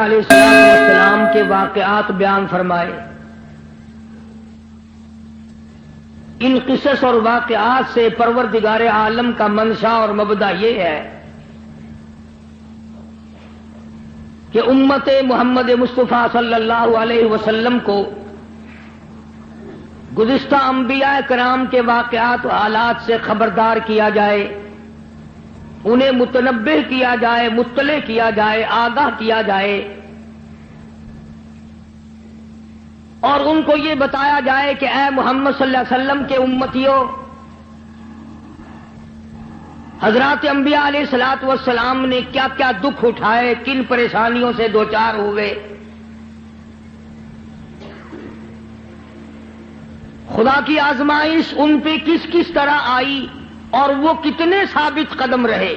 انبیاء علیہ السلام کے واقعات بیان فرمائے. ان قصص اور واقعات سے پروردگار عالم کا منشا اور مبدا یہ ہے کہ امت محمد مصطفیٰ صلی اللہ علیہ وسلم کو گزشتہ انبیاء کرام کے واقعات و حالات سے خبردار کیا جائے، انہیں متنبہ کیا جائے، مطلع کیا جائے، آگاہ کیا جائے، اور ان کو یہ بتایا جائے کہ اے محمد صلی اللہ علیہ وسلم کے امتیوں، حضرات انبیاء علیہ الصلوۃ والسلام نے کیا کیا دکھ اٹھائے، کن پریشانیوں سے دوچار ہوئے، خدا کی آزمائش ان پہ کس کس طرح آئی اور وہ کتنے ثابت قدم رہے.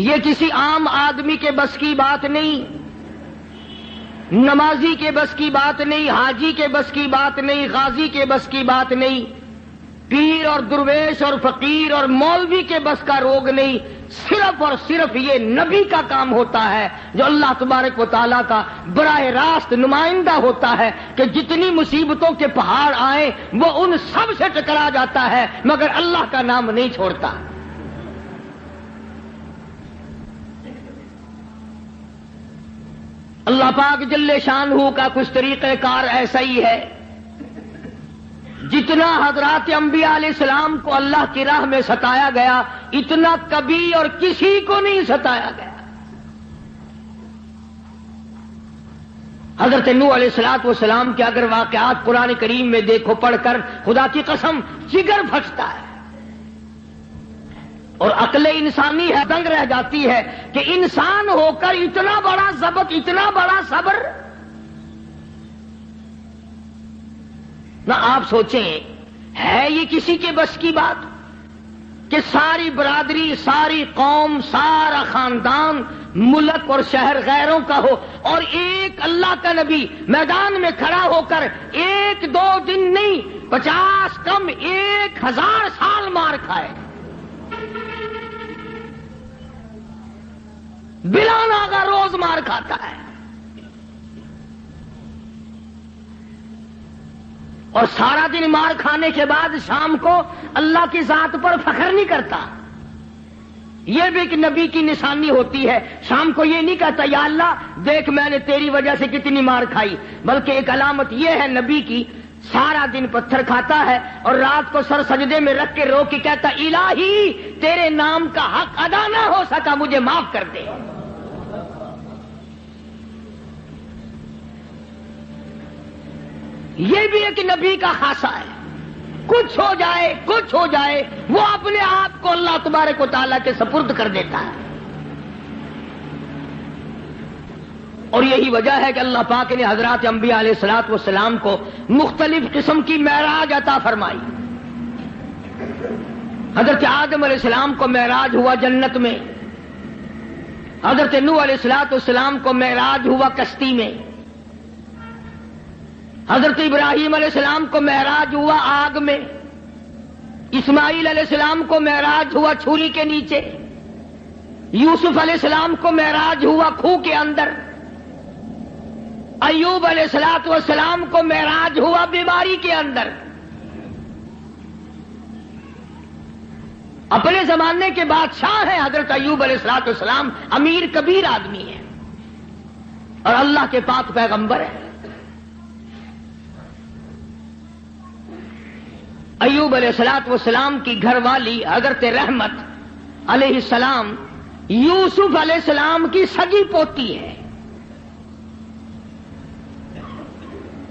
یہ کسی عام آدمی کے بس کی بات نہیں، نمازی کے بس کی بات نہیں، حاجی کے بس کی بات نہیں، غازی کے بس کی بات نہیں، پیر اور درویش اور فقیر اور مولوی کے بس کا روگ نہیں. صرف اور صرف یہ نبی کا کام ہوتا ہے جو اللہ تبارک و تعالیٰ کا براہ راست نمائندہ ہوتا ہے کہ جتنی مصیبتوں کے پہاڑ آئیں وہ ان سب سے ٹکرا جاتا ہے مگر اللہ کا نام نہیں چھوڑتا. اللہ پاک جل شانہ کا کچھ طریقہ کار ایسا ہی ہے، جتنا حضرات انبیاء علیہ السلام کو اللہ کی راہ میں ستایا گیا اتنا کبھی اور کسی کو نہیں ستایا گیا. حضرت نوح علیہ السلام کے اگر واقعات قرآن کریم میں دیکھو پڑھ کر خدا کی قسم جگر پھٹتا ہے اور عقل انسانی ہے دنگ رہ جاتی ہے کہ انسان ہو کر اتنا بڑا ضبط، اتنا بڑا صبر. نہ آپ سوچیں ہے یہ کسی کے بس کی بات کہ ساری برادری، ساری قوم، سارا خاندان، ملک اور شہر غیروں کا ہو اور ایک اللہ کا نبی میدان میں کھڑا ہو کر ایک دو دن نہیں 50 کم 1000 سال مار کھائے، بلا ناغہ روز مار کھاتا ہے اور سارا دن مار کھانے کے بعد شام کو اللہ کی ذات پر فخر نہیں کرتا. یہ بھی ایک نبی کی نشانی ہوتی ہے. شام کو یہ نہیں کہتا یا اللہ دیکھ میں نے تیری وجہ سے کتنی مار کھائی، بلکہ ایک علامت یہ ہے نبی کی، سارا دن پتھر کھاتا ہے اور رات کو سر سجدے میں رکھ کے رو کے کہتا الہی تیرے نام کا حق ادا نہ ہو سکا مجھے معاف کر دے. یہ بھی ایک نبی کا خاصہ ہے. کچھ ہو جائے وہ اپنے آپ کو اللہ تبارک و تعالیٰ کے سپرد کر دیتا ہے. اور یہی وجہ ہے کہ اللہ پاک نے حضرات انبیاء علیہ الصلوۃ والسلام کو مختلف قسم کی معراج عطا فرمائی. حضرت آدم علیہ السلام کو معراج ہوا جنت میں، حضرت نوح علیہ الصلوۃ والسلام کو معراج ہوا کشتی میں، حضرت ابراہیم علیہ السلام کو معراج ہوا آگ میں، اسماعیل علیہ السلام کو معراج ہوا چھری کے نیچے، یوسف علیہ السلام کو معراج ہوا کھو کے اندر، ایوب علیہ السلام کو معراج ہوا بیماری کے اندر. اپنے زمانے کے بادشاہ ہیں حضرت ایوب علیہ السلام، امیر کبیر آدمی ہے اور اللہ کے پاک پیغمبر ہے. ایوب علیہ السلام کی گھر والی حضرت رحمت علیہ السلام یوسف علیہ السلام کی سگی پوتی ہے.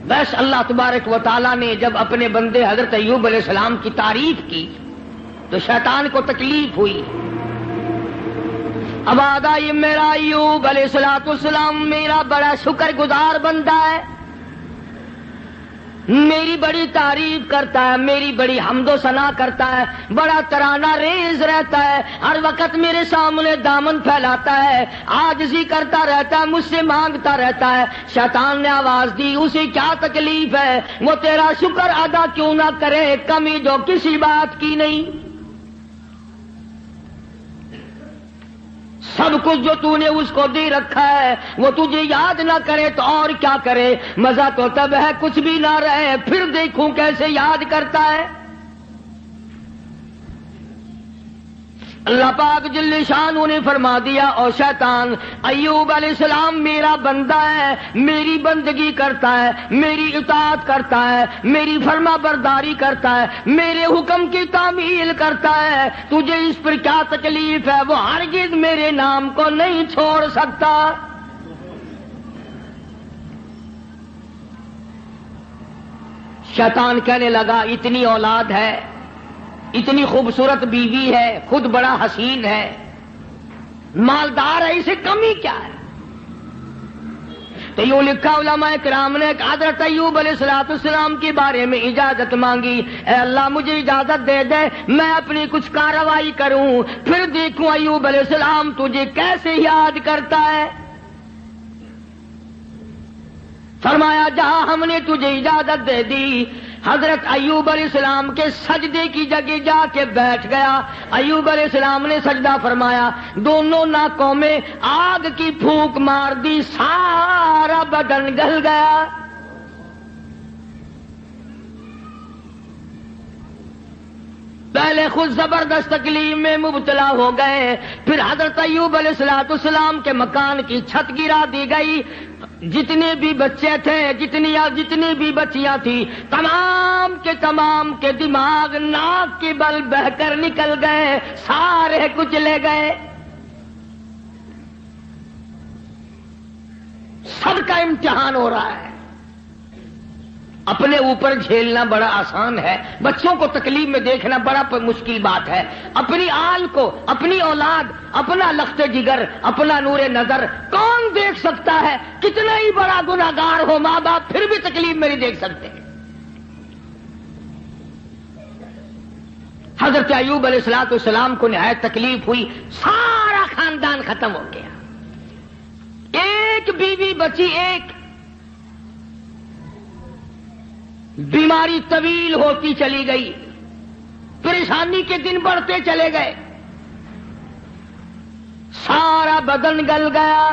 بس اللہ تبارک و تعالیٰ نے جب اپنے بندے حضرت ایوب علیہ السلام کی تعریف کی تو شیطان کو تکلیف ہوئی. اب آگا یہ میرا ایوب علیہ السلام میرا بڑا شکر گزار بندہ ہے، میری بڑی تعریف کرتا ہے، میری بڑی حمد و ثنا کرتا ہے، بڑا ترانہ ریز رہتا ہے، ہر وقت میرے سامنے دامن پھیلاتا ہے، عاجزی کرتا رہتا ہے، مجھ سے مانگتا رہتا ہے. شیطان نے آواز دی اسے کیا تکلیف ہے، وہ تیرا شکر ادا کیوں نہ کرے، کمی جو کسی بات کی نہیں. سب کچھ جو تو نے اس کو دے رکھا ہے وہ تجھے یاد نہ کرے تو اور کیا کرے؟ مزہ تو تب ہے کچھ بھی نہ رہے، پھر دیکھوں کیسے یاد کرتا ہے۔ اللہ پاک جل شانہ نے فرما دیا، او شیطان، ایوب علیہ السلام میرا بندہ ہے، میری بندگی کرتا ہے، میری اطاعت کرتا ہے، میری فرما برداری کرتا ہے، میرے حکم کی تعمیل کرتا ہے، تجھے اس پر کیا تکلیف ہے؟ وہ ہرگز میرے نام کو نہیں چھوڑ سکتا۔ شیطان کہنے لگا اتنی اولاد ہے، اتنی خوبصورت بیوی ہے، خود بڑا حسین ہے، مالدار ہے، اسے کمی کیا ہے؟ تو یوں لکھا علماء کرام نے کہ حضرت ایوب علیہ السلام کے بارے میں اجازت مانگی، اے اللہ مجھے اجازت دے دے میں اپنی کچھ کارروائی کروں، پھر دیکھوں ایوب علیہ السلام تجھے کیسے یاد کرتا ہے۔ فرمایا جہاں ہم نے تجھے اجازت دے دی، حضرت ایوب علیہ السلام کے سجدے کی جگہ جا کے بیٹھ گیا۔ ایوب علیہ السلام نے سجدہ فرمایا، دونوں ناکوں میں آگ کی پھونک مار دی، سارا بدن گل گیا۔ پہلے خود زبردست تکلیف میں مبتلا ہو گئے، پھر حضرت ایوب علیہ السلام کے مکان کی چھت گرا دی گئی، جتنے بھی بچے تھے، جتنی بھی بچیاں تھیں، تمام کے دماغ ناک کے بل بہ کر نکل گئے، سارے کچلے گئے۔ سب کا امتحان ہو رہا ہے۔ اپنے اوپر جھیلنا بڑا آسان ہے، بچوں کو تکلیف میں دیکھنا بڑا مشکل بات ہے۔ اپنی آل کو، اپنی اولاد، اپنا لخت جگر، اپنا نور نظر کون دیکھ سکتا ہے؟ کتنا ہی بڑا گناہگار ہو ماں باپ پھر بھی تکلیف میں نہیں دیکھ سکتے۔ حضرت ایوب علیہ السلام کو نہایت تکلیف ہوئی، سارا خاندان ختم ہو گیا، ایک بیوی بچی، ایک بیماری طویل ہوتی چلی گئی، پریشانی کے دن بڑھتے چلے گئے، سارا بدن گل گیا۔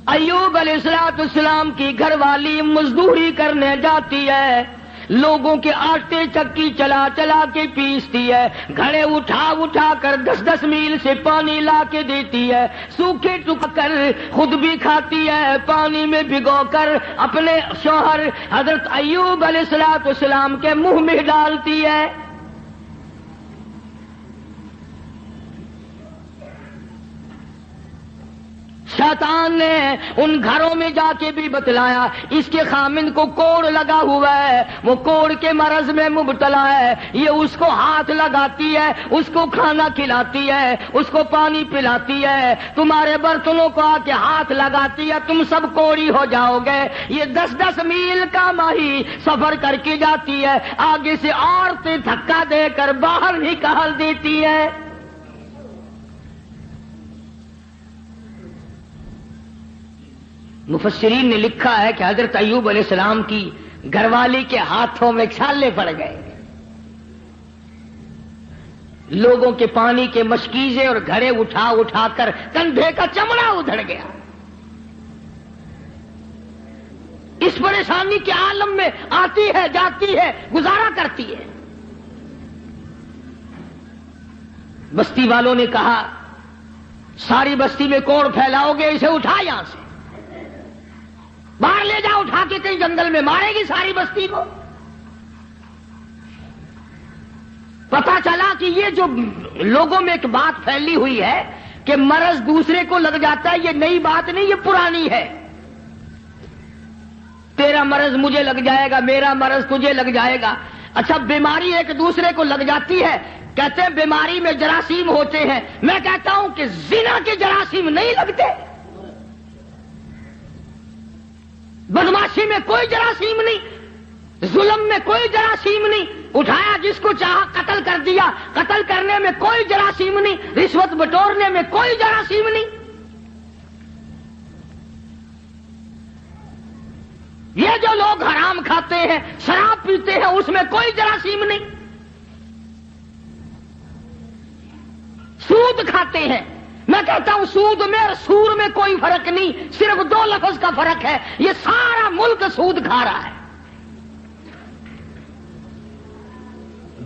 ایوب علیہ السلام کی گھر والی مزدوری کرنے جاتی ہے، لوگوں کے آٹے چکی چلا چلا کے پیستی ہے، گھڑے اٹھا کر 10 میل سے پانی لا کے دیتی ہے، سوکھے ٹک کر خود بھی کھاتی ہے، پانی میں بھگو کر اپنے شوہر حضرت ایوب علیہ السلام کے منہ میں ڈالتی ہے۔ شیطان نے ان گھروں میں جا کے بھی بتلایا، اس کے خامند کو کوڑ لگا ہوا ہے، وہ کوڑ کے مرض میں مبتلا ہے، یہ اس کو ہاتھ لگاتی ہے، اس کو کھانا کھلاتی ہے، اس کو پانی پلاتی ہے، تمہارے برتنوں کو آ کے ہاتھ لگاتی ہے، تم سب کوڑی ہو جاؤ گے۔ یہ 10 میل کا ماہی سفر کر کے جاتی ہے، آگے سے عورتیں دھکا دے کر باہر نکال دیتی ہے۔ مفسرین نے لکھا ہے کہ حضرت ایوب علیہ السلام کی گھر والی کے ہاتھوں میں چھالے پڑ گئے، لوگوں کے پانی کے مشکیزے اور گھڑے اٹھا کر کندھے کا چمڑا ادھڑ گیا۔ اس پریشانی کے عالم میں آتی ہے، جاتی ہے، گزارا کرتی ہے۔ بستی والوں نے کہا ساری بستی میں کوڑ پھیلاؤ گے، اسے اٹھا یہاں سے باہر لے جاؤ، اٹھا کے کہیں جنگل میں مارے گی ساری بستی کو۔ پتا چلا کہ یہ جو لوگوں میں ایک بات پھیلی ہوئی ہے کہ مرض دوسرے کو لگ جاتا ہے، یہ نئی بات نہیں، یہ پرانی ہے۔ تیرا مرض مجھے لگ جائے گا، میرا مرض تجھے لگ جائے گا۔ اچھا بیماری ایک دوسرے کو لگ جاتی ہے، کہتے ہیں بیماری میں جراثیم ہوتے ہیں، میں کہتا ہوں کہ زنا کے جراثیم نہیں لگتے، بدماشی میں کوئی جراثیم نہیں، ظلم میں کوئی جراثیم نہیں، اٹھایا جس کو چاہا قتل کر دیا، قتل کرنے میں کوئی جراثیم نہیں، رشوت بٹورنے میں کوئی جراثیم نہیں۔ یہ جو لوگ حرام کھاتے ہیں، شراب پیتے ہیں، اس میں کوئی جراثیم نہیں، سود سود کھاتے ہیں. میں کہتا ہوں سود میں اور سور میں کوئی فرق نہیں, صرف 2 لفظ کا فرق ہے. یہ سارا ملک سود کھا رہا ہے.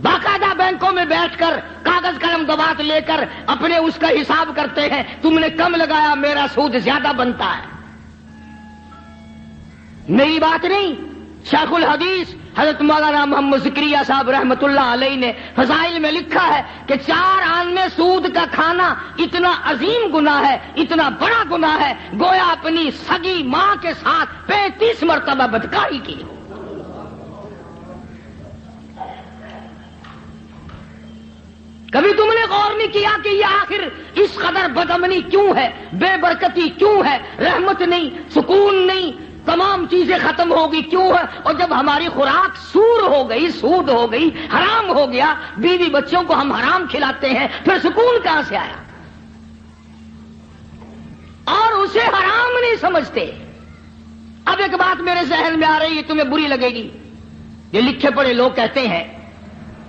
باقاعدہ بینکوں میں بیٹھ کر کاغذ قلم دوات لے کر اپنے اس کا حساب کرتے ہیں. تم نے کم لگایا, میرا سود زیادہ بنتا ہے. میری بات نہیں, شیخ الحدیث حضرت مولانا محمد زکریا صاحب رحمت اللہ علیہ نے فضائل میں لکھا ہے کہ 4 آن میں سود کا کھانا اتنا عظیم گناہ ہے, اتنا بڑا گناہ ہے, گویا اپنی سگی ماں کے ساتھ 35 مرتبہ بدکاری کی. کبھی تم نے غور نہیں کیا کہ یہ آخر اس قدر بدامنی کیوں ہے, بے برکتی کیوں ہے, رحمت نہیں, سکون نہیں, تمام چیزیں ختم ہوگی کیوں ہے؟ اور جب ہماری خوراک سور ہو گئی, سود ہو گئی, حرام ہو گیا, بیوی بچوں کو ہم حرام کھلاتے ہیں, پھر سکون کہاں سے آیا؟ اور اسے حرام نہیں سمجھتے. اب ایک بات میرے ذہن میں آ رہی ہے, تمہیں بری لگے گی. یہ لکھے پڑھے لوگ کہتے ہیں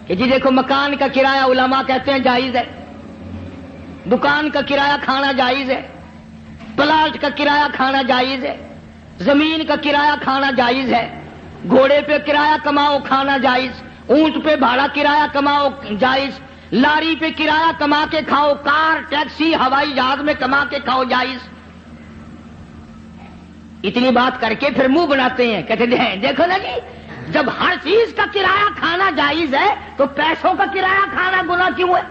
کہ جی دیکھو مکان کا کرایہ علماء کہتے ہیں جائز ہے, دکان کا کرایہ کھانا جائز ہے, پلاٹ کا کرایہ کھانا جائز ہے, زمین کا کرایہ کھانا جائز ہے, گھوڑے پہ کرایہ کماؤ کھانا جائز, اونٹ پہ بھاڑا کرایہ کماؤ جائز, لاری پہ کرایہ کما کے کھاؤ, کار ٹیکسی ہوائی جہاز میں کما کے کھاؤ جائز. اتنی بات کر کے پھر منہ بناتے ہیں, کہتے ہیں دیکھو نا جی جب ہر چیز کا کرایہ کھانا جائز ہے تو پیسوں کا کرایہ کھانا گناہ کیوں ہے؟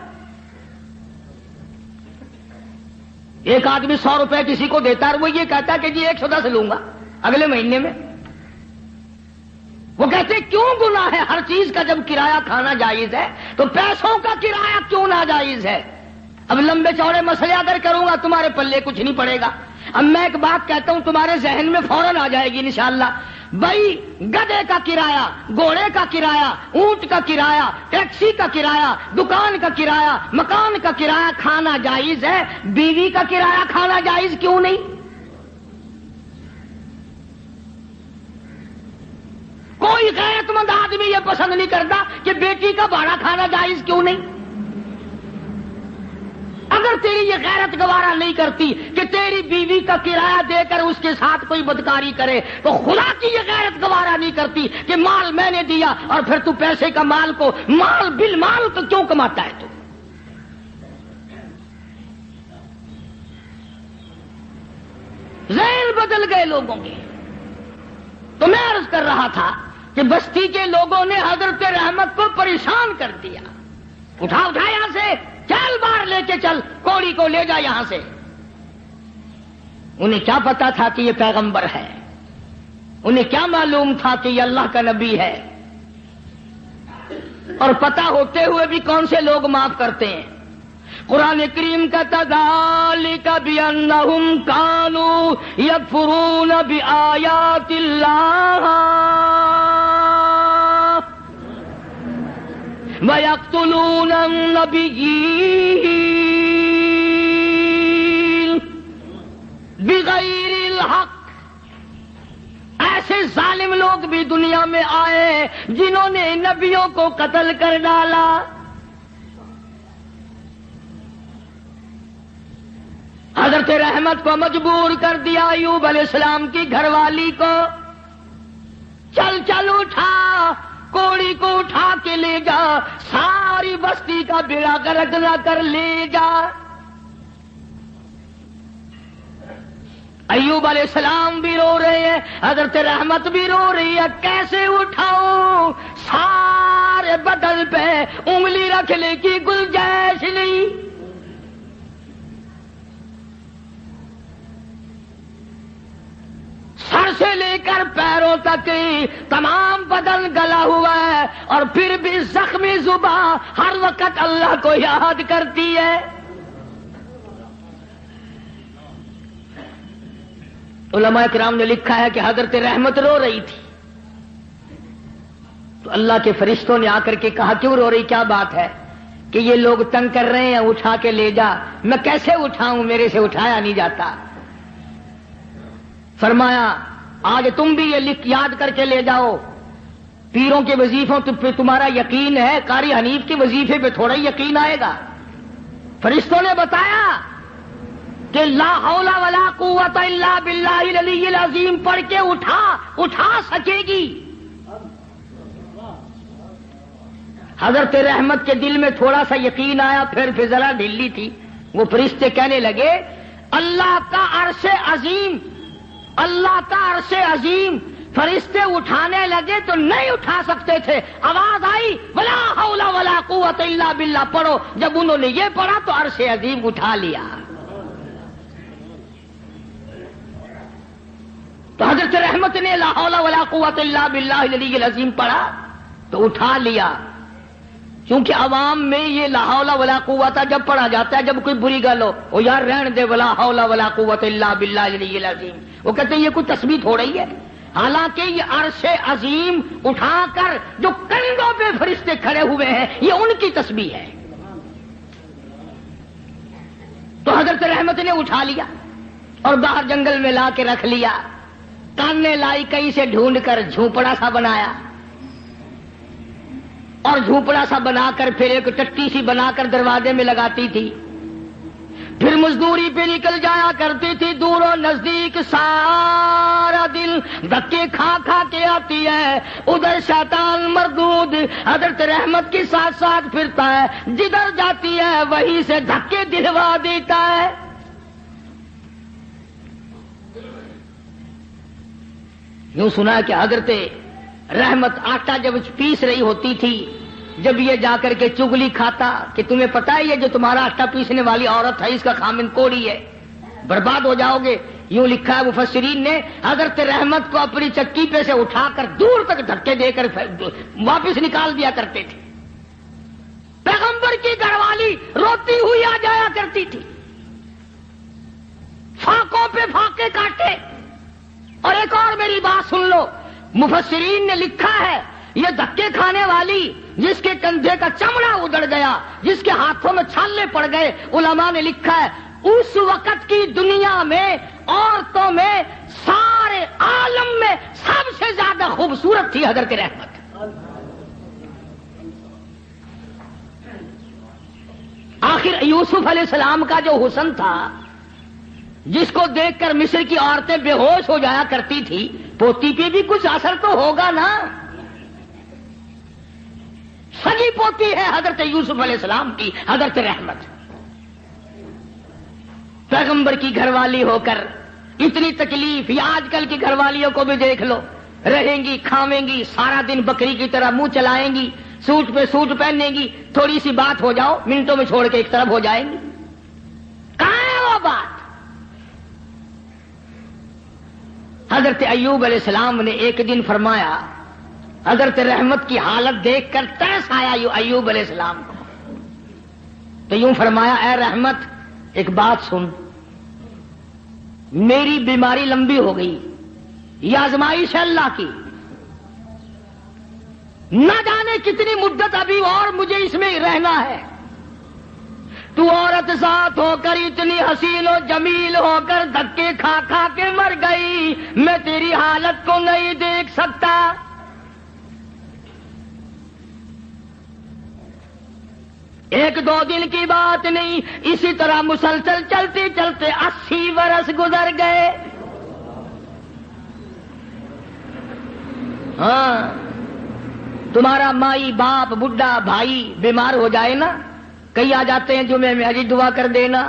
ایک آدمی 100 روپے کسی کو دیتا ہے, وہ یہ کہتا ہے کہ جی 110 لوں گا اگلے مہینے میں. وہ کہتے کیوں گناہ ہے؟ ہر چیز کا جب کرایہ کھانا جائز ہے تو پیسوں کا کرایہ کیوں ناجائز ہے؟ اب لمبے چوڑے مسئلے اگر کروں گا تمہارے پلے کچھ نہیں پڑے گا. اب میں ایک بات کہتا ہوں تمہارے ذہن میں فوراً آ جائے گی انشاءاللہ. بھائی گدے کا کرایہ, گھوڑے کا کرایہ, اونٹ کا کرایہ, ٹیکسی کا کرایہ, دکان کا کرایہ, مکان کا کرایہ کھانا جائز ہے, بیوی کا کرایہ کھانا جائز کیوں نہیں؟ کوئی غیرت مند آدمی یہ پسند نہیں کرتا کہ بیٹی کا بھاڑا کھانا جائز کیوں نہیں؟ اگر تیری یہ غیرت گوارا نہیں کرتی کہ تیری بیوی کا کرایہ دے کر اس کے ساتھ کوئی بدکاری کرے, تو خدا کی یہ غیرت گوارا نہیں کرتی کہ مال میں نے دیا اور پھر تو پیسے کا مال کو مال بالمال تو کیوں کماتا ہے؟ تو ذہن بدل گئے لوگوں کے. تو میں عرض کر رہا تھا کہ بستی کے لوگوں نے حضرت رحمت کو پریشان کر دیا. اٹھا یہاں سے, چل باہر لے کے چل, کوڑی کو لے جا یہاں سے. انہیں کیا پتا تھا کہ یہ پیغمبر ہے؟ انہیں کیا معلوم تھا کہ یہ اللہ کا نبی ہے؟ اور پتا ہوتے ہوئے بھی کون سے لوگ معاف کرتے ہیں؟ قرآن کریم کا ذالک بأنہم کانوا یکفرون بآیات اللہ وَيَقْتُلُونَ النَّبِيِّينَ بِغَيْرِ الْحَقِّ. ایسے ظالم لوگ بھی دنیا میں آئے جنہوں نے نبیوں کو قتل کر ڈالا. حضرت رحمت کو مجبور کر دیا ایوب علیہ السلام کی گھر والی کو, چل چل اٹھا, کوڑی کو اٹھا کے لے جا, ساری بستی کا بیڑا غرق نہ کر لے جا. ایوب علیہ السلام بھی رو رہے ہیں, حضرت رحمت بھی رو رہی ہے. کیسے اٹھاؤں؟ سارے بدن پہ انگلی رکھنے کی گنجائش نہیں. سر سے لے کر پیروں تک تمام بدن گلا ہوا ہے, اور پھر بھی زخمی زباں ہر وقت اللہ کو یاد کرتی ہے. علماء کرام نے لکھا ہے کہ حضرت رحمت رو رہی تھی, تو اللہ کے فرشتوں نے آ کر کے کہا کیوں رو رہی, کیا بات ہے؟ کہ یہ لوگ تنگ کر رہے ہیں, اٹھا کے لے جا. میں کیسے اٹھاؤں, میرے سے اٹھایا نہیں جاتا. فرمایا آج تم بھی یہ لکھ یاد کر کے لے جاؤ, پیروں کے وظیفوں پہ تمہارا یقین ہے, قاری حنیف کے وظیفے پہ تھوڑا ہی یقین آئے گا. فرشتوں نے بتایا کہ لا حول ولا قوت الا باللہ العلی العظیم پڑھ کے اٹھا سکے گی. حضرت رحمت کے دل میں تھوڑا سا یقین آیا، پھر ذرا ڈھیلی تھی. وہ فرشتے کہنے لگے اللہ کا عرش عظیم، اللہ کا عرش عظیم. فرشتے اٹھانے لگے تو نہیں اٹھا سکتے تھے. آواز آئی ولا حول ولا قوت الا باللہ پڑھو. جب انہوں نے یہ پڑھا تو عرش عظیم اٹھا لیا. تو حضرت رحمت نے لا حول ولا قوت الا باللہ العلی العظیم پڑھا تو اٹھا لیا. کیونکہ عوام میں یہ لا حول ولا قوت جب پڑھا جاتا ہے جب کوئی بری گل ہو یار رہن دے ولا حول ولا قوت الا باللہ العلی العظیم، وہ کہتے ہیں یہ کوئی تسبیح ہو رہی ہے. حالانکہ یہ عرش عظیم اٹھا کر جو کندھوں پہ فرشتے کھڑے ہوئے ہیں یہ ان کی تسبیح ہے. تو حضرت رحمت نے اٹھا لیا اور باہر جنگل میں لا کے رکھ لیا. کانے لائی کہیں سے ڈھونڈ کر جھونپڑا سا بنایا اور جھونپڑا سا بنا کر پھر ایک ٹٹی سی بنا کر دروازے میں لگاتی تھی. پھر مزدوری پہ نکل جایا کرتی تھی دور و نزدیک. سارا دن دھکے کھا کھا کے آتی ہے. ادھر شیطان مردود حضرت رحمت کے ساتھ ساتھ پھرتا ہے، جدھر جاتی ہے وہیں سے دھکے دلوا دیتا ہے. یوں سنا کہ حضرت رحمت آٹا جب پیس رہی ہوتی تھی، جب یہ جا کر کے چگلی کھاتا کہ تمہیں پتا ہے یہ جو تمہارا آٹا پیسنے والی عورت ہے اس کا خامن کوڑی ہے، برباد ہو جاؤ گے. یوں لکھا ہے مفسرین نے حضرت رحمت کو اپنی چکی پہ سے اٹھا کر دور تک دھکے دے کر واپس نکال دیا کرتے تھے. پیغمبر کی گھر والی روتی ہوئی آ جایا کرتی تھی، فاقوں پہ فاقے کاٹے. اور ایک اور میری بات سن لو، مفسرین نے لکھا ہے یہ دھکے کھانے والی جس کے کندھے کا چمڑا اڑ گیا، جس کے ہاتھوں میں چھالے پڑ گئے، علماء نے لکھا ہے اس وقت کی دنیا میں عورتوں میں سارے عالم میں سب سے زیادہ خوبصورت تھی حضرت رحمت. آخر یوسف علیہ السلام کا جو حسن تھا جس کو دیکھ کر مصر کی عورتیں بے ہوش ہو جایا کرتی تھی، پوتی پہ بھی کچھ اثر تو ہوگا نا. سگی پوتی ہے حضرت یوسف علیہ السلام کی حضرت رحمت. پیغمبر کی گھر والی ہو کر اتنی تکلیف. یا آج کل کی گھر والیوں کو بھی دیکھ لو، رہیں گی کھاویں گی سارا دن بکری کی طرح منہ چلائیں گی، سوٹ پہ سوٹ پہنیں گی، تھوڑی سی بات ہو جاؤ منٹوں میں چھوڑ کے ایک طرف ہو جائیں گی. کہاں ہے وہ بات؟ حضرت ایوب علیہ السلام نے ایک دن فرمایا، حضرت رحمت کی حالت دیکھ کر ترس آیا ایوب علیہ السلام کو. تو یوں فرمایا اے رحمت ایک بات سن، میری بیماری لمبی ہو گئی، یہ آزمائش ہے اللہ کی، نہ جانے کتنی مدت ابھی اور مجھے اس میں رہنا ہے. تو عورت ذات ہو کر اتنی حسین و جمیل ہو کر دھکے کھا کھا کے مر گئی، میں تیری حالت کو نہیں دیکھ سکتا. ایک دو دن کی بات نہیں، اسی طرح مسلسل چلتے چلتے 80 برس گزر گئے. ہاں تمہارا مائی باپ بڈھا بھائی بیمار ہو جائے نا، کئی آ جاتے ہیں جمعے میں حجی دعا کر دینا،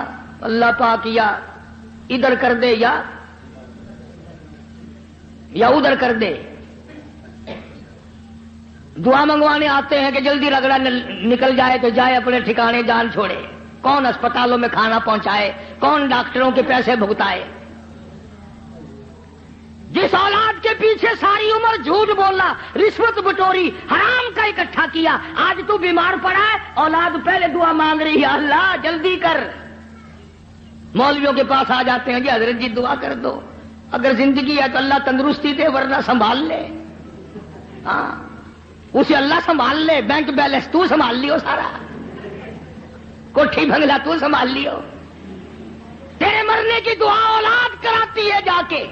اللہ پاک یا ادھر کر دے یا ادھر کر دے. دعا منگوانے آتے ہیں کہ جلدی رگڑا نکل جائے تو جائے اپنے ٹھکانے جان چھوڑے. کون اسپتالوں میں کھانا پہنچائے، کون ڈاکٹروں کے پیسے بھگتائے. جس اولاد کے پیچھے ساری عمر جھوٹ بولنا، رشوت بٹوری، حرام کا اکٹھا کیا، آج تو بیمار پڑا ہے، اولاد پہلے دعا مانگ رہی ہے اللہ جلدی کر. مولویوں کے پاس آ جاتے ہیں جی حضرت جی دعا کر دو، اگر زندگی ہے تو اللہ تندرستی دے ورنہ سنبھال لے. ہاں اسے اللہ سنبھال لے، بینک بیلنس تو سنبھال لیو، سارا کوٹھی بنگلہ تو سنبھال لیو. تیرے مرنے کی دعا اولاد کراتی ہے جا کے.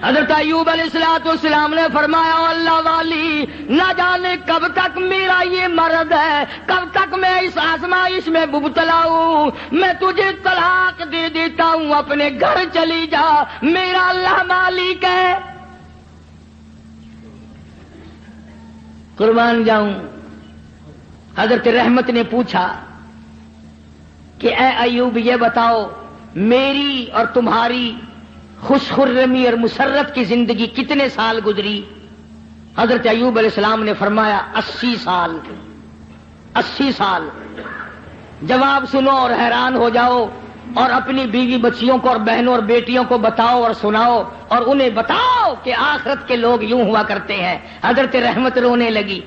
حضرت ایوب علیہ السلام نے فرمایا اللہ والی نہ جانے کب تک میرا یہ مرض ہے، کب تک میں اس آزمائش میں مبتلا ہوں، میں تجھے طلاق دے دیتا ہوں، اپنے گھر چلی جا، میرا اللہ مالک ہے۔ قربان جاؤں۔ حضرت رحمت نے پوچھا کہ اے ایوب یہ بتاؤ میری اور تمہاری خوش خرمی اور مسرت کی زندگی کتنے سال گزری؟ حضرت ایوب علیہ السلام نے فرمایا 80 سال۔ 80 سال۔ جواب سنو اور حیران ہو جاؤ، اور اپنی بیوی بچیوں کو اور بہنوں اور بیٹیوں کو بتاؤ اور سناؤ، اور انہیں بتاؤ کہ آخرت کے لوگ یوں ہوا کرتے ہیں۔ حضرت رحمت رونے لگی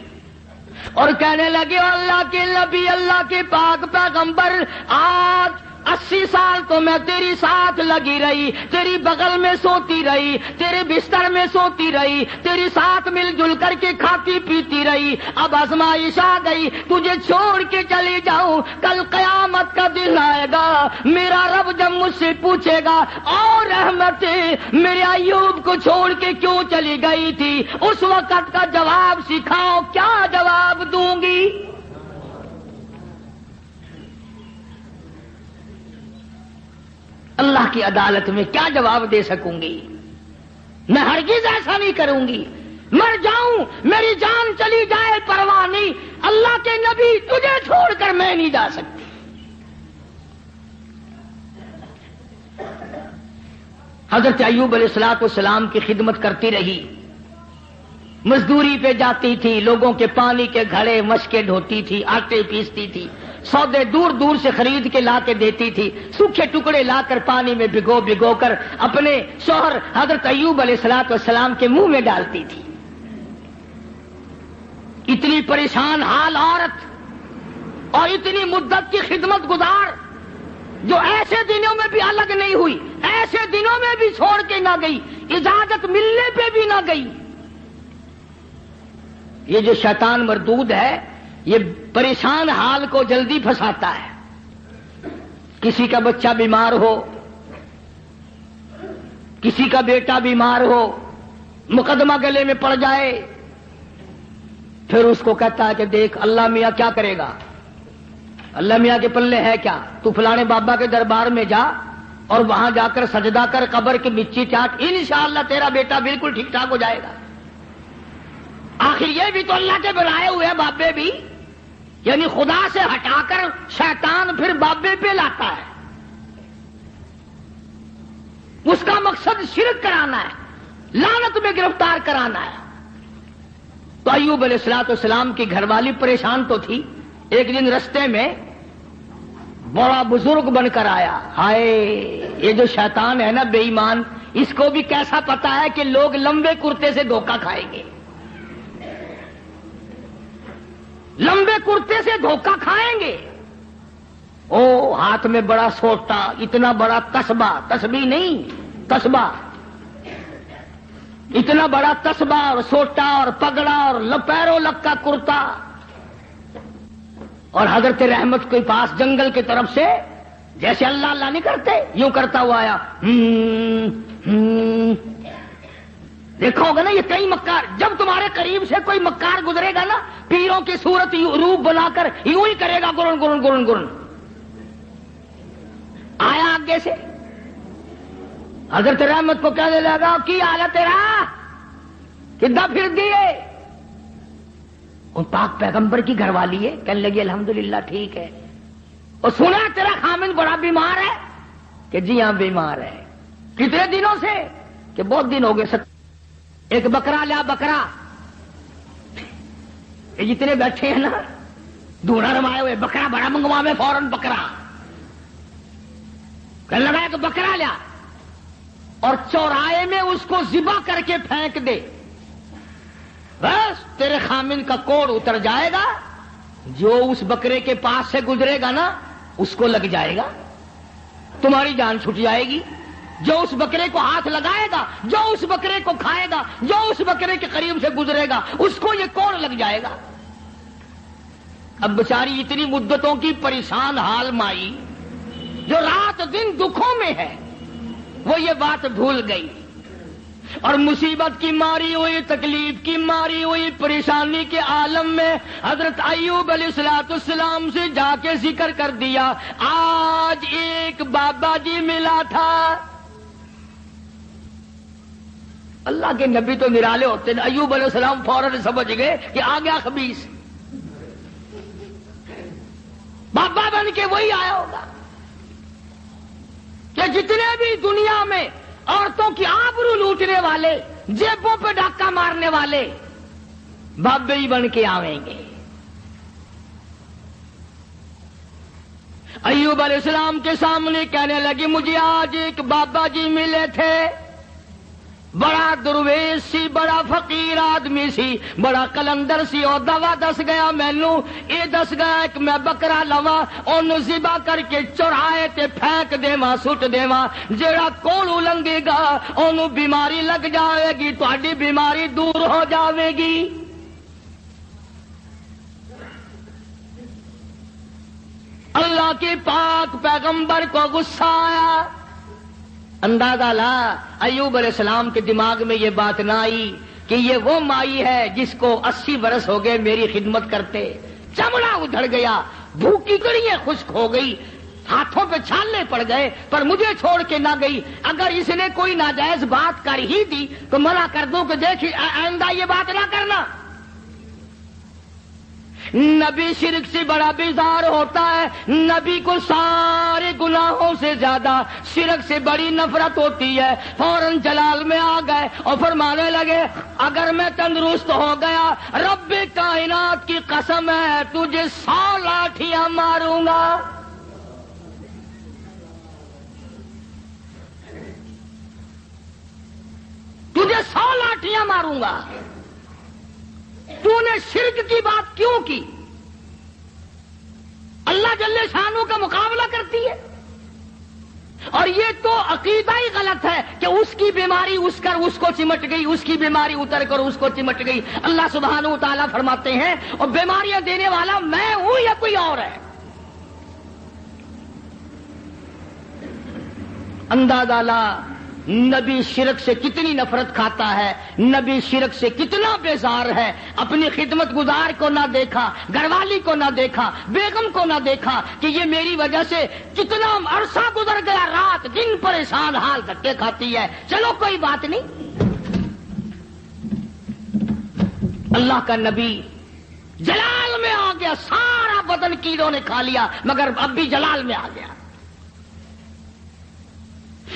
اور کہنے لگے اللہ کے نبی، اللہ کے پاک پیغمبر، آج 80 سال تو میں تیری ساتھ لگی رہی، تیری بغل میں سوتی رہی، تیرے بستر میں سوتی رہی، تیری ساتھ مل جل کر کے کھاتی پیتی رہی، اب آزمائش آ گئی، تجھے چھوڑ کے چلی جاؤں، کل قیامت کا دن آئے گا، میرا رب جب مجھ سے پوچھے گا اور رحمت میرے ایوب کو چھوڑ کے کیوں چلی گئی تھی، اس وقت کا جواب سکھاؤ، کیا جواب دوں گی؟ اللہ کی عدالت میں کیا جواب دے سکوں گی؟ میں ہرگز ایسا نہیں کروں گی، مر جاؤں میری جان چلی جائے پرواہ نہیں، اللہ کے نبی تجھے چھوڑ کر میں نہیں جا سکتی۔ حضرت ایوب علیہ السلام کی خدمت کرتی رہی، مزدوری پہ جاتی تھی، لوگوں کے پانی کے گھڑے مشکیں ڈھوتی تھی، آٹے پیستی تھی، سودے دور دور سے خرید کے لا کے دیتی تھی، سوکھے ٹکڑے لا کر پانی میں بھگو بھگو کر اپنے شوہر حضرت ایوب علیہ السلام کے منہ میں ڈالتی تھی۔ اتنی پریشان حال عورت اور اتنی مدت کی خدمت گزار جو ایسے دنوں میں بھی الگ نہیں ہوئی، ایسے دنوں میں بھی چھوڑ کے نہ گئی، اجازت ملنے پہ بھی نہ گئی۔ یہ جو شیطان مردود ہے یہ پریشان حال کو جلدی پھنساتا ہے۔ کسی کا بچہ بیمار ہو، کسی کا بیٹا بیمار ہو، مقدمہ گلے میں پڑ جائے، پھر اس کو کہتا ہے کہ دیکھ اللہ میاں کیا کرے گا، اللہ میاں کے پلے ہے کیا، تو فلانے بابا کے دربار میں جا اور وہاں جا کر سجدہ کر، قبر کی مٹی چاٹ، انشاءاللہ تیرا بیٹا بالکل ٹھیک ٹھاک ہو جائے گا۔ آخر یہ بھی تو اللہ کے بنائے ہوئے بابے بھی، یعنی خدا سے ہٹا کر شیطان پھر بابے پہ لاتا ہے، اس کا مقصد شرک کرانا ہے، لعنت میں گرفتار کرانا ہے۔ تو ایوب علیہ السلام کی گھر والی پریشان تو تھی۔ ایک دن رستے میں بڑا بزرگ بن کر آیا، ہائے یہ جو شیطان ہے نا بے ایمان، اس کو بھی کیسا پتا ہے کہ لوگ لمبے کرتے سے دھوکہ کھائیں گے، لمبے کرتے سے دھوکہ کھائیں گے۔ او ہاتھ میں بڑا سوٹا، اتنا بڑا تسبہ، تسبیح نہیں تسبہ، اتنا بڑا تسبہ اور سوٹا اور پگڑا اور پیروں لگ کا کرتا، اور حضرت رحمت کے پاس جنگل کی طرف سے جیسے اللہ اللہ نہیں کرتے یوں کرتا ہوا آیا۔ دیکھا ہوگا نا یہ کئی مکار، جب تمہارے قریب سے کوئی مکار گزرے گا نا پیروں کی صورت روپ بنا کر یوں ہی کرے گا، گرن گرن گرن گرن۔ آیا آگے سے حضرت رحمت کو کہنے لگا کی آیا تیرا کدھا پھر دیے؟ ان پاک پیغمبر کی گھر والی ہے، کہنے لگی الحمدللہ ٹھیک ہے۔ اور سنا تیرا خامن بڑا بیمار ہے؟ کہ جی ہاں بیمار ہے۔ کتنے دنوں سے؟ کہ بہت دن ہو گئے۔ ایک بکرا لیا، بکرا، یہ جتنے بیٹھے ہیں نا دھونا رمائے ہوئے، بکرا بڑا منگوا میں فوراً بکرا کہنے لگا کہ بکرا لیا اور چوراہے میں اس کو ذبح کر کے پھینک دے، بس تیرے خامن کا کوڑ اتر جائے گا، جو اس بکرے کے پاس سے گزرے گا نا اس کو لگ جائے گا، تمہاری جان چھٹ جائے گی۔ جو اس بکرے کو ہاتھ لگائے گا، جو اس بکرے کو کھائے گا، جو اس بکرے کے قریب سے گزرے گا اس کو یہ کوڑ لگ جائے گا۔ اب بیچاری اتنی مدتوں کی پریشان حال مائی جو رات دن دکھوں میں ہے، وہ یہ بات بھول گئی۔ اور مصیبت کی ماری ہوئی، تکلیف کی ماری ہوئی، پریشانی کے عالم میں حضرت ایوب علیہ السلام سے جا کے ذکر کر دیا، آج ایک بابا جی ملا تھا۔ اللہ کے نبی تو نرالے ہوتے ہیں، ایوب علیہ السلام فوراً سمجھ گئے کہ آ گیا خبیث، بابا بن کے وہی آیا ہوگا کہ جتنے بھی دنیا میں عورتوں کی آبرو لوٹنے والے، جیبوں پہ ڈاکہ مارنے والے، بابے ہی بن کے آویں گے۔ ایوب علیہ السلام کے سامنے کہنے لگی، مجھے آج ایک بابا جی ملے تھے، بڑا درویش سی، بڑا فقیر آدمی سی، بڑا کلندر سی، اور دوا دس گیا مینو، یہ دس گیا کہ میں بکرا لواں، اونوں ذبح کر کے چرائے تے پھینک دیواں، سٹ دیواں، جیڑا کولو لنگے گا اونوں بیماری لگ جاوے گی، تہاڈی بیماری دور ہو جاوے گی۔ اللہ کے پاک پیغمبر کو غصہ آیا۔ اندازہ لا ایوب علیہ السلام کے دماغ میں یہ بات نہ آئی کہ یہ وہ مائی ہے جس کو 80 برس ہو گئے میری خدمت کرتے، چمڑا ادھڑ گیا، بھوکی کڑیاں خشک ہو گئی، ہاتھوں پہ چھالے پڑ گئے، پر مجھے چھوڑ کے نہ گئی۔ اگر اس نے کوئی ناجائز بات کر ہی دی تو منع کر دوں کہ دیکھ آئندہ یہ بات نہ کرنا۔ نبی شرک سے بڑا بیزار ہوتا ہے، نبی کو سارے گناہوں سے زیادہ شرک سے بڑی نفرت ہوتی ہے۔ فوراً جلال میں آ گئے اور فرمانے لگے، اگر میں تندرست ہو گیا، رب کائنات کی قسم ہے تجھے 100 لاٹھیاں ماروں گا۔ تجھے 100 لاٹھیاں ماروں گا۔ تو نے شرک کی بات کیوں کی؟ اللہ جل شانہ کا مقابلہ کرتی ہے، اور یہ تو عقیدہ ہی غلط ہے کہ اس کی بیماری اس کو چمٹ گئی، اس کی بیماری اتر کر اس کو چمٹ گئی۔ اللہ سبحانہ و تعالیٰ فرماتے ہیں، اور بیماریاں دینے والا میں ہوں یا کوئی اور ہے؟ اندازہ لا نبی شرک سے کتنی نفرت کھاتا ہے، نبی شرک سے کتنا بیزار ہے۔ اپنی خدمت گزار کو نہ دیکھا، گھر والی کو نہ دیکھا، بیگم کو نہ دیکھا کہ یہ میری وجہ سے کتنا عرصہ گزر گیا، رات دن پریشان حال دھکے کھاتی ہے، چلو کوئی بات نہیں۔ اللہ کا نبی جلال میں آ گیا، سارا بدن کیڑوں نے کھا لیا مگر اب بھی جلال میں آ گیا،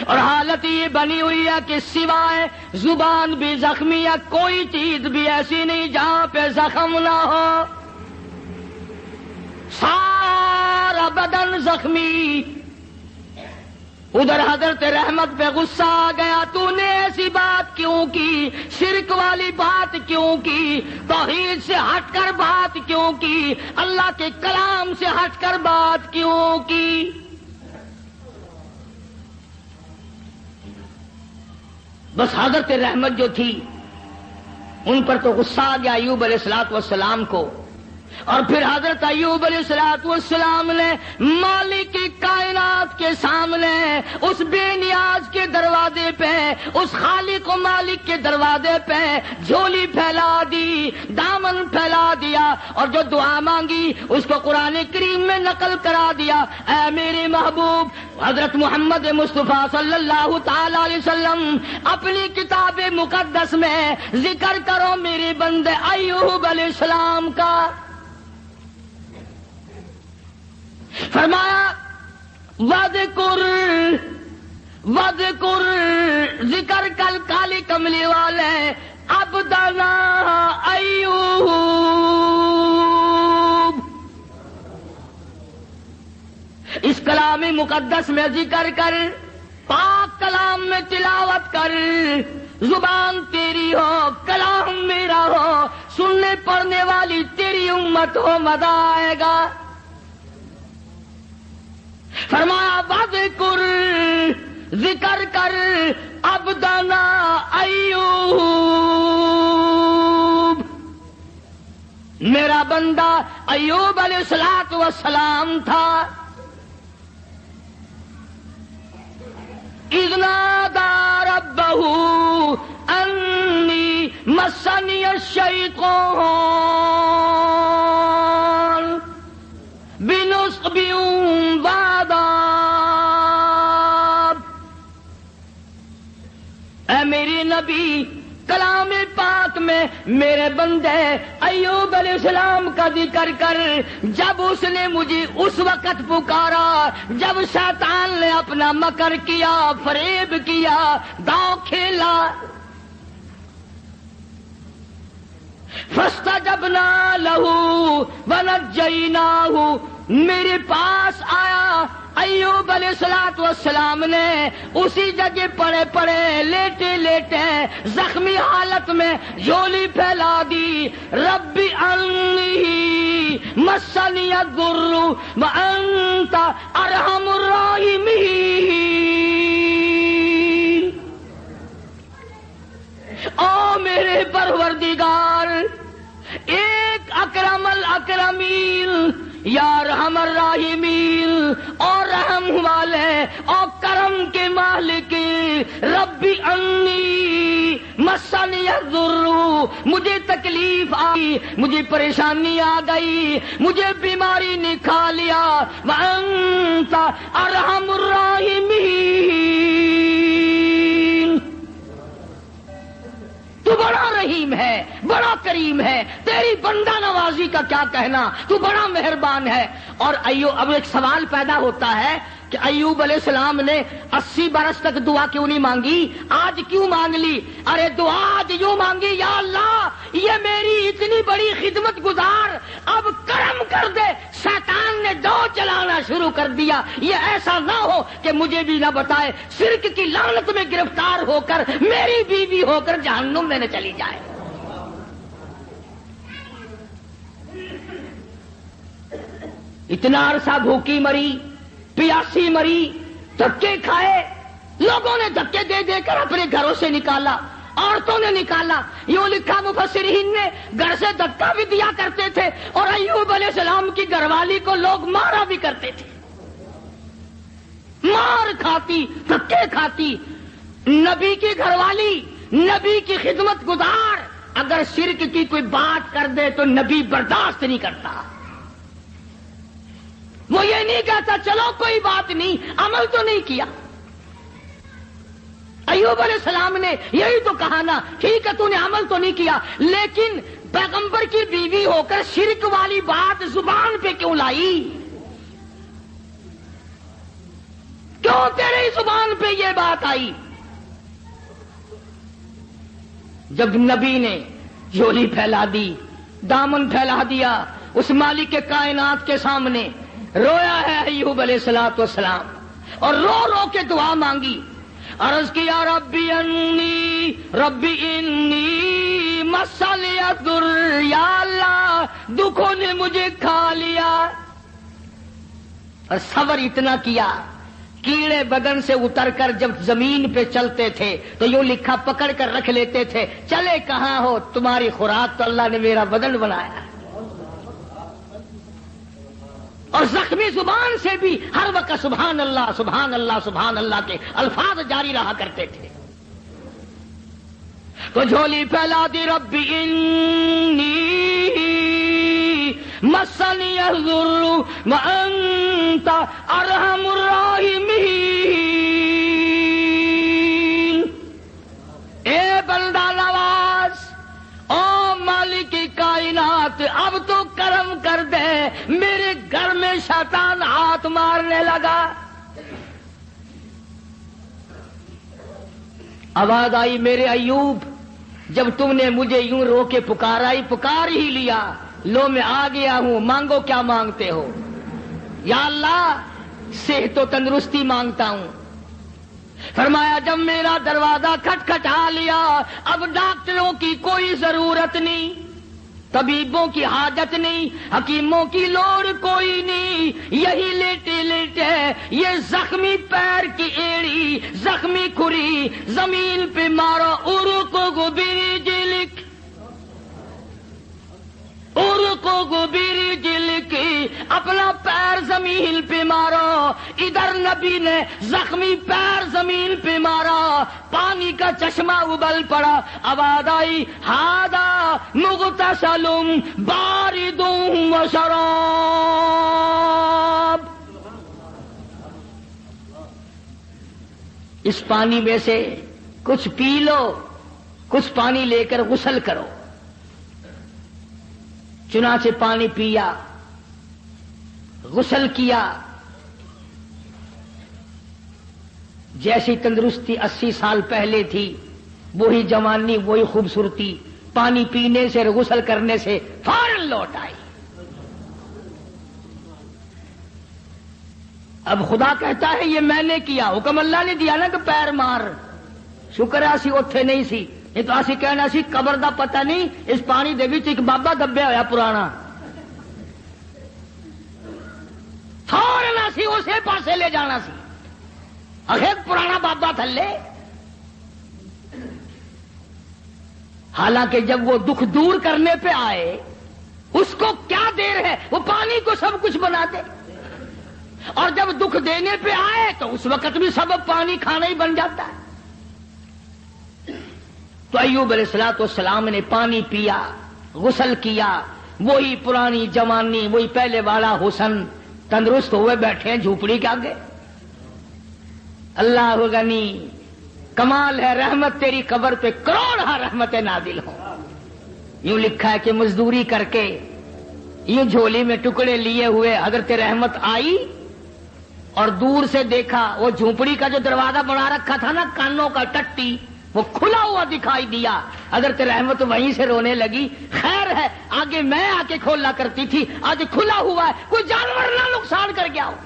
اور حالت یہ بنی ہوئی ہے کہ سوائے زبان بھی زخمی ہے، کوئی چیز بھی ایسی نہیں جہاں پہ زخم نہ ہو، سارا بدن زخمی۔ ادھر حضرت رحمت پہ غصہ آ گیا، تو نے ایسی بات کیوں کی، شرک والی بات کیوں کی، توحید سے ہٹ کر بات کیوں کی، اللہ کے کلام سے ہٹ کر بات کیوں کی؟ بس حضرت رحمت جو تھی ان پر تو غصہ آ گیا ایوب علیہ السلام کو، اور پھر حضرت ایوب علیہ السلام نے مالک کی کائنات کے سامنے اس بے نیاز کے دروازے پہ، اس خالق و مالک کے دروازے پہ جھولی پھیلا دی، دامن پھیلا دیا، اور جو دعا مانگی اس کو قرآن کریم میں نقل کرا دیا۔ اے میرے محبوب حضرت محمد مصطفیٰ صلی اللہ تعالی علیہ وسلم، اپنی کتاب مقدس میں ذکر کرو میرے بندے ایوب علیہ السلام کا۔ فرمایا وذکر ذکر کل کالی کملی والے عبدنا ایوب، اس کلام مقدس میں ذکر کر، پاک کلام میں تلاوت کر، زبان تیری ہو، کلام میرا ہو، سننے پڑھنے والی تیری امت ہو، مزہ آئے گا۔ فرمایا وذکر ذکر کر عبدنا ایوب، میرا بندہ ایوب علیہ السلام تھا۔ اذ نادى ربه مسنی الشیطان بنصب وعذاب۔ اے میری نبی، کلام پاک میں میرے بندے ایوب علیہ السلام کا ذکر کر، جب اس نے مجھے اس وقت پکارا جب شیطان نے اپنا مکر کیا، فریب کیا، داؤ کھیلا، فاستجبنا له ونجیناہ، میرے پاس آیا ایوب علیہ السلام نے اسی جگہ پڑے پڑے لیٹے لیٹے زخمی حالت میں جھولی پھیلا دی، ربی انی مسنی الضر وانت ارحم الراحمین۔ او میرے پروردگار، ایک اکرم الاکرمین، یا رحم الراحمین، اور رحم والے اور کرم کے مالک، ربی انی مسنی الضر، مجھے تکلیف آئی، مجھے پریشانی آ گئی، مجھے بیماری نے کھا لیا، وانت ارحم الراحمین، تو بڑا رحیم ہے، بڑا کریم ہے، تیری بندہ نوازی کا کیا کہنا، تو بڑا مہربان ہے۔ اور اب ایک سوال پیدا ہوتا ہے کہ ایوب علیہ السلام نے 80 برس تک دعا کیوں نہیں مانگی، آج کیوں مانگ لی؟ ارے دعا آج یوں مانگی، یا اللہ یہ میری اتنی بڑی خدمت گزار، اب کرم کر دے، شیطان نے دو چلانا شروع کر دیا، یہ ایسا نہ ہو کہ مجھے بھی نہ بتائے، شرک کی لعنت میں گرفتار ہو کر میری بیوی ہو کر جہنم میں نہ چلی جائے۔ اتنا عرصہ بھوکی مری، پیاسی مری، دھکے کھائے، لوگوں نے دھکے دے دے کر اپنے گھروں سے نکالا، عورتوں نے نکالا، یوں لکھا مفسرین نے گھر سے دھکا بھی دیا کرتے تھے، اور ایوب علیہ السلام کی گھر والی کو لوگ مارا بھی کرتے تھے، مار کھاتی، دھکے کھاتی۔ نبی کی گھر والی، نبی کی خدمت گزار اگر شرک کی کوئی بات کر دے تو نبی برداشت نہیں کرتا، وہ یہ نہیں کہتا چلو کوئی بات نہیں، عمل تو نہیں کیا۔ ایوب علیہ السلام نے یہی تو کہا نا، ٹھیک ہے تو نے عمل تو نہیں کیا، لیکن پیغمبر کی بیوی ہو کر شرک والی بات زبان پہ کیوں لائی؟ کیوں تیری زبان پہ یہ بات آئی؟ جب نبی نے جھولی پھیلا دی، دامن پھیلا دیا اس مالک کے کائنات کے سامنے، رویا ہے ایوب علیہ السلام، اور رو رو کے دعا مانگی، عرض کیا ربی انی مسنی الضر، یا اللہ دکھوں نے مجھے کھا لیا، اور صبر اتنا کیا، کیڑے بدن سے اتر کر جب زمین پہ چلتے تھے تو یوں لکھا پکڑ کر رکھ لیتے تھے، چلے کہاں ہو، تمہاری خوراک تو اللہ نے میرا بدن بنایا، اور زخمی زبان سے بھی ہر وقت سبحان اللہ سبحان اللہ سبحان اللہ کے الفاظ جاری رہا کرتے تھے۔ تو جھولی پھیلا دی، ربی انی مسنی الضر وانت ارحم الراحمین، اے بندہ نواز، او مالک کائنات، اب تو کرم کر دے، میرے گھر میں شیطان ہاتھ مارنے لگا۔ آواز آئی، میرے ایوب جب تم نے مجھے یوں رو کے پکارا ہی، پکار ہی لیا، لو میں آ گیا ہوں، مانگو کیا مانگتے ہو؟ یا اللہ صحت و تندرستی مانگتا ہوں۔ فرمایا جب میرا دروازہ کھٹکھٹا لیا، اب ڈاکٹروں کی کوئی ضرورت نہیں، طبیبوں کی حاجت نہیں، حکیموں کی لوڑ کوئی نہیں، یہی لیٹے لیٹے یہ زخمی پیر کی ایڑی، زخمی کھری زمین پہ مارو، ارقو برجلک، ارقو برجلک بھائی اپنا پیر زمین پہ مارو. ادھر نبی نے زخمی پیر زمین پہ مارا, پانی کا چشمہ ابل پڑا. آواز آئی ہاذا مغتسل بارد و شراب. اس پانی میں سے کچھ پی لو, کچھ پانی لے کر غسل کرو. چنانچہ پانی پیا, غسل کیا. جیسی تندرستی 80 سال پہلے تھی وہی جوانی, وہی خوبصورتی پانی پینے سے اور غسل کرنے سے فوراً لوٹ آئی. اب خدا کہتا ہے یہ میں نے کیا, حکم اللہ نے دیا نا کہ پیر مار. شکر ہے اسی اوتھے نہیں سی, یہ تو اسی کہنا سی قبر دا پتہ نہیں, اس پانی دے وچ ایک بابا دبیا ہویا پرانا, فوراً اسی اسے پاسے لے جانا سی. آخر پرانا بابا تھلے. حالانکہ جب وہ دکھ دور کرنے پہ آئے اس کو کیا دیر ہے, وہ پانی کو سب کچھ بنا دے. اور جب دکھ دینے پہ آئے تو اس وقت بھی سبب پانی کھانا ہی بن جاتا ہے. تو ایوب علیہ السلام نے پانی پیا, غسل کیا, وہی پرانی جوانی, وہی پہلے والا حسن, تندرست ہوئے بیٹھے ہیں جھوپڑی کے آگے. اللہ غنی, کمال ہے رحمت تیری قبر پہ کروڑ رحمتیں نازل ہوں. یوں لکھا ہے کہ مزدوری کر کے یوں جھولی میں ٹکڑے لیے ہوئے حضرت رحمت آئی اور دور سے دیکھا وہ جھونپڑی کا جو دروازہ بنا رکھا تھا نا کانوں کا ٹٹی, وہ کھلا ہوا دکھائی دیا. حضرت رحمت وہیں سے رونے لگی. خیر ہے آگے میں آ کے کھولا کرتی تھی, آج کھلا ہوا ہے, کوئی جانور نہ نقصان کر گیا ہو.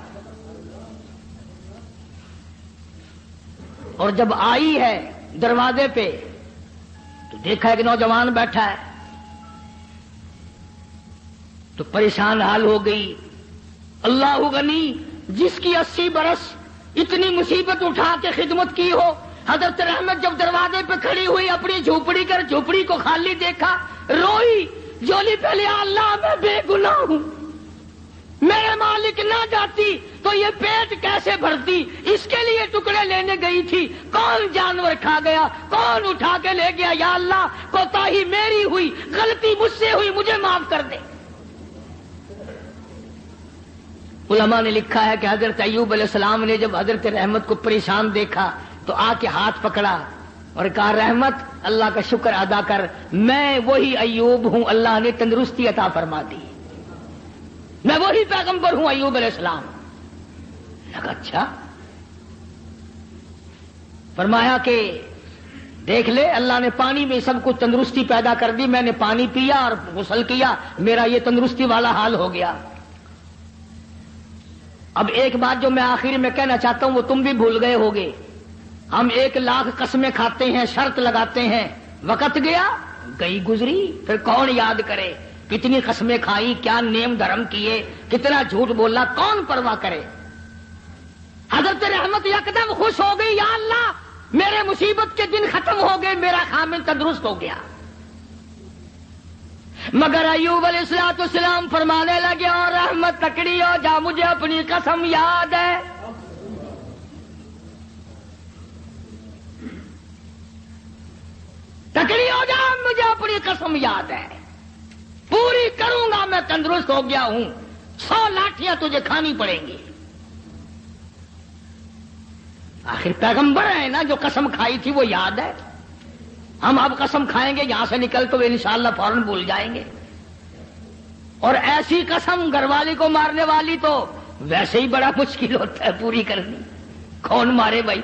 اور جب آئی ہے دروازے پہ تو دیکھا ایک نوجوان بیٹھا ہے, تو پریشان حال ہو گئی. اللہ غنی, جس کی 80 برس اتنی مصیبت اٹھا کے خدمت کی ہو, حضرت رحمت جب دروازے پہ کھڑی ہوئی اپنی جھوپڑی کر جھوپڑی کو خالی دیکھا, روئی, جولی پہلے اللہ میں بے گناہ ہوں, میرے مالک نہ جاتی تو یہ پیٹ کیسے بھرتی, اس کے لیے ٹکڑے لینے گئی تھی, کون جانور کھا گیا, کون اٹھا کے لے گیا, یا اللہ کوتاہی میری ہوئی, غلطی مجھ سے ہوئی, مجھے معاف کر دے. علماء نے لکھا ہے کہ حضرت ایوب علیہ السلام نے جب حضرت رحمت کو پریشان دیکھا تو آ کے ہاتھ پکڑا اور کہا رحمت اللہ کا شکر ادا کر, میں وہی ایوب ہوں, اللہ نے تندرستی عطا فرما دی, میں وہی پیغمبر ہوں ایوب علیہ السلام. لگا اچھا. فرمایا کہ دیکھ لے اللہ نے پانی میں سب کچھ تندرستی پیدا کر دی, میں نے پانی پیا اور غسل کیا, میرا یہ تندرستی والا حال ہو گیا. اب ایک بات جو میں آخر میں کہنا چاہتا ہوں وہ تم بھی بھول گئے ہوگے. ہم 1,00,000 قسمیں کھاتے ہیں, شرط لگاتے ہیں, وقت گیا گئی گزری, پھر کون یاد کرے کتنی قسمیں کھائی, کیا نیم دھرم کیے, کتنا جھوٹ بولا, کون پرواہ کرے. حضرت رحمت یکدم خوش ہو گئی, یا اللہ میرے مصیبت کے دن ختم ہو گئے, میرا خامن تندرست ہو گیا. مگر ایوب علیہ السلام فرمانے لگے, اور رحمت تکڑی ہو جا, مجھے اپنی قسم یاد ہے. تکڑی ہو جا, مجھے اپنی قسم یاد ہے, پوری کروں گا, میں تندرست ہو گیا ہوں, 100 لاٹھیاں تجھے کھانی پڑیں گی. آخر پیغمبر ہے نا, جو قسم کھائی تھی وہ یاد ہے. ہم اب قسم کھائیں گے یہاں سے نکل تو انشاءاللہ فوراً بھول جائیں گے. اور ایسی قسم گھر والی کو مارنے والی تو ویسے ہی بڑا مشکل ہوتا ہے پوری کرنی. کون مارے بھائی,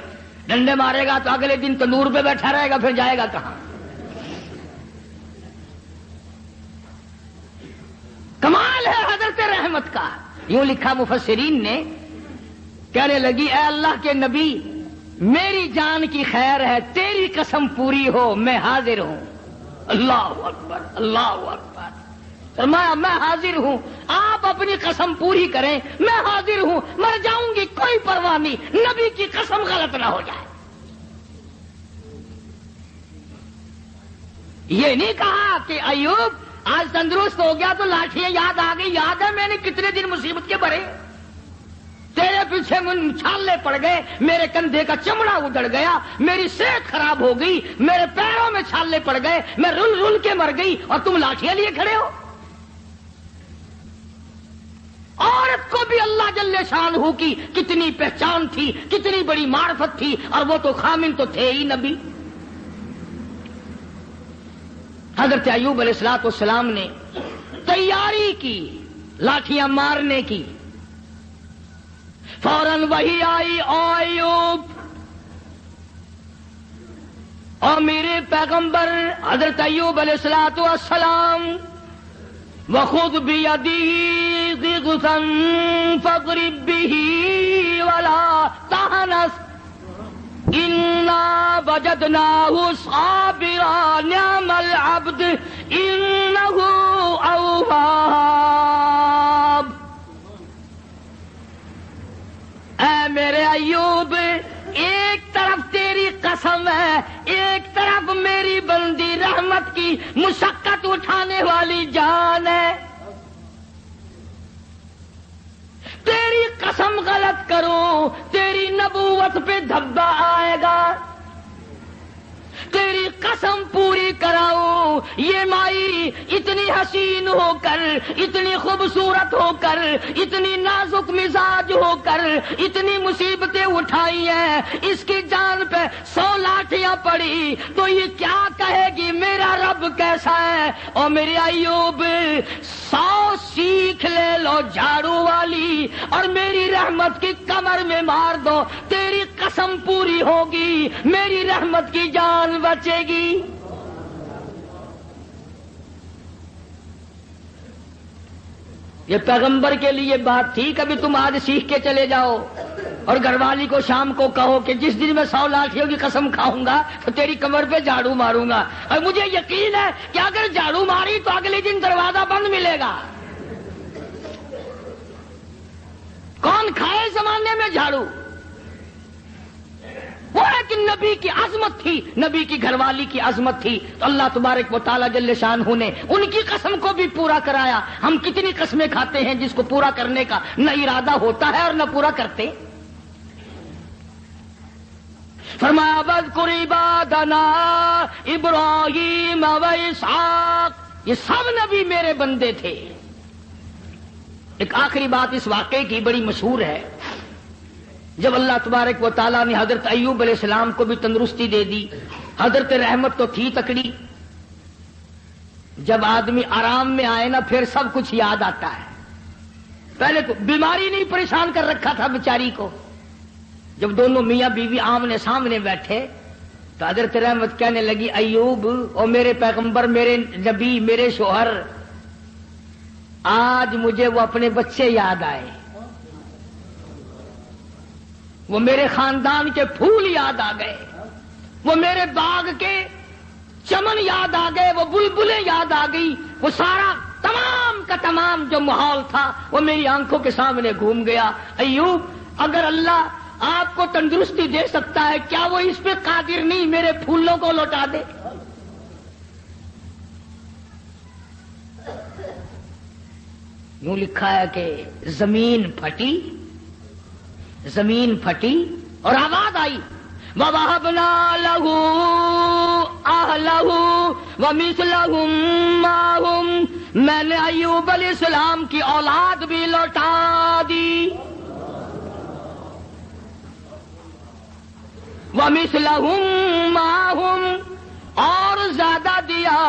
ڈنڈے مارے گا تو اگلے دن تندور پہ بیٹھا رہے گا, پھر جائے گا کہاں. کمال ہے حضرت رحمت کا. یوں لکھا مفسرین نے, کہنے لگی اے اللہ کے نبی میری جان کی خیر ہے, تیری قسم پوری ہو, میں حاضر ہوں. اللہ اکبر, اللہ اکبر. فرمایا میں حاضر ہوں, آپ اپنی قسم پوری کریں, میں حاضر ہوں, مر جاؤں گی کوئی پرواہ نہیں, نبی کی قسم غلط نہ ہو جائے. یہ نہیں کہا کہ ایوب آج تندرست ہو گیا تو لاٹھیاں یاد آ گئی. یاد ہے میں نے کتنے دن مصیبت کے بھرے, تیرے پیچھے چھالے پڑ گئے, میرے کندھے کا چمڑا اجڑ گیا, میری صحت خراب ہو گئی, میرے پیروں میں چھالے پڑ گئے, میں رل رل کے مر گئی, اور تم لاٹھیاں لیے کھڑے ہو. عورت کو بھی اللہ جل شانہ کی کتنی پہچان تھی, کتنی بڑی معرفت تھی, اور وہ تو خامن تو تھے ہی نبی. حضرت ایوب علیہ السلام نے تیاری کی لاٹھیاں مارنے کی. فوراً وہی آئی, او ایوب, اور میرے پیغمبر حضرت ایوب علیہ السلام, وخذ بیدہ ضغثا فاضرب بہ ولا تحنث انا وجدناہ صابرا نعم العبد انہ اواب. اے میرے ایوب, ایک طرف تیری قسم ہے, ایک طرف میری بندی رحمت کی مشقت اٹھانے والی جان ہے. تیری قسم غلط کرو, تیری نبوت پہ دھبا آئے گا. تیری قسم پوری کراؤ, یہ مائی اتنی حسین ہو کر, اتنی خوبصورت ہو کر, اتنی نازک مزاج ہو کر, اتنی مصیبتیں اٹھائی ہیں, اس کی جان پہ 100 لاٹھیاں پڑی تو یہ کیا کہے گی میرا رب کیسا ہے. اور میرے ایوب 100 سیکھ لے لو جھاڑو والی, اور میری رحمت کی کمر میں مار دو, تیری قسم پوری ہوگی, میری رحمت کی جان بچے گی. یہ پیغمبر کے لیے بات تھی. کبھی تم آج سیکھ کے چلے جاؤ اور گھر والی کو شام کو کہو کہ جس دن میں 100 لاٹھیوں کی قسم کھاؤں گا تو تیری کمر پہ جھاڑو ماروں گا, اور مجھے یقین ہے کہ اگر جھاڑو ماری تو اگلے دن دروازہ بند ملے گا. کون کھائے زمانے میں جھاڑو؟ وہ ہے کہ نبی کی عظمت تھی, نبی کی گھر والی کی عظمت تھی, تو اللہ تبارک و تعالیٰ جل شانہ نے ان کی قسم کو بھی پورا کرایا. ہم کتنی قسمیں کھاتے ہیں جس کو پورا کرنے کا نہ ارادہ ہوتا ہے اور نہ پورا کرتے. فرمایا واذکر عبادنا ابراہیم و اسحاق, یہ سب نبی میرے بندے تھے. ایک آخری بات اس واقعے کی بڑی مشہور ہے. جب اللہ تبارک و تعالیٰ نے حضرت ایوب علیہ السلام کو بھی تندرستی دے دی, حضرت رحمت تو تھی تکڑی, جب آدمی آرام میں آئے نا پھر سب کچھ یاد آتا ہے. پہلے تو بیماری نہیں پریشان کر رکھا تھا بیچاری کو. جب دونوں میاں بیوی آمنے سامنے بیٹھے تو حضرت رحمت کہنے لگی, ایوب اور میرے پیغمبر, میرے نبی, میرے شوہر, آج مجھے وہ اپنے بچے یاد آئے, وہ میرے خاندان کے پھول یاد آ گئے, وہ میرے باغ کے چمن یاد آ گئے, وہ بلبلیں یاد آ گئی, وہ سارا تمام کا تمام جو ماحول تھا وہ میری آنکھوں کے سامنے گھوم گیا. ایوب, اگر اللہ آپ کو تندرستی دے سکتا ہے, کیا وہ اس پہ قادر نہیں میرے پھولوں کو لوٹا دے؟ یوں لکھا ہے کہ زمین پھٹی, زمین پھٹی اور آواز آئی, وَوَهَبْنَا لَهُ أَهْلَهُ وَمِثْلَهُمْ مَعَهُمْ, میں نے ایوب علیہ السلام کی اولاد بھی لوٹا دی. وَمِثْلَهُمْ مَعَهُمْ, اور زیادہ دیا